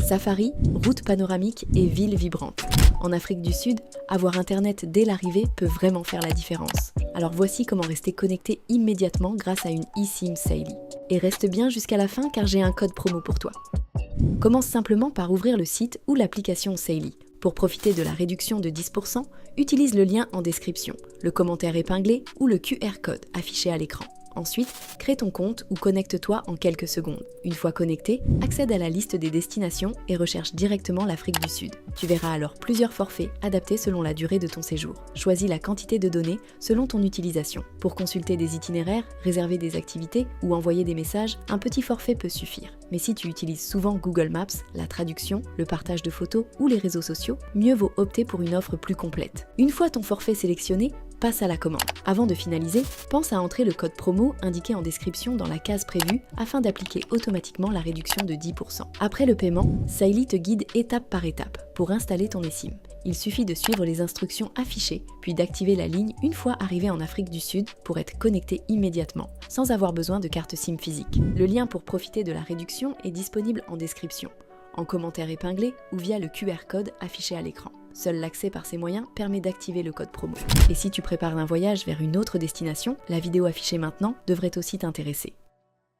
Safari, routes panoramiques et villes vibrantes. En Afrique du Sud, avoir internet dès l'arrivée peut vraiment faire la différence. Alors voici comment rester connecté immédiatement grâce à une eSIM Saily. Et reste bien jusqu'à la fin car j'ai un code promo pour toi. Commence simplement par ouvrir le site ou l'application Saily. Pour profiter de la réduction de 10%, utilise le lien en description, le commentaire épinglé ou le QR code affiché à l'écran. Ensuite, crée ton compte ou connecte-toi en quelques secondes. Une fois connecté, accède à la liste des destinations et recherche directement l'Afrique du Sud. Tu verras alors plusieurs forfaits adaptés selon la durée de ton séjour. Choisis la quantité de données selon ton utilisation. Pour consulter des itinéraires, réserver des activités ou envoyer des messages, un petit forfait peut suffire. Mais si tu utilises souvent Google Maps, la traduction, le partage de photos ou les réseaux sociaux, mieux vaut opter pour une offre plus complète. Une fois ton forfait sélectionné, passe à la commande. Avant de finaliser, pense à entrer le code promo indiqué en description dans la case prévue afin d'appliquer automatiquement la réduction de 10%. Après le paiement, Saily te guide étape par étape pour installer ton eSIM. Il suffit de suivre les instructions affichées, puis d'activer la ligne une fois arrivé en Afrique du Sud pour être connecté immédiatement, sans avoir besoin de carte SIM physique. Le lien pour profiter de la réduction est disponible en description, en commentaire épinglé ou via le QR code affiché à l'écran. Seul l'accès par ces moyens permet d'activer le code promo. Et si tu prépares un voyage vers une autre destination, la vidéo affichée maintenant devrait aussi t'intéresser.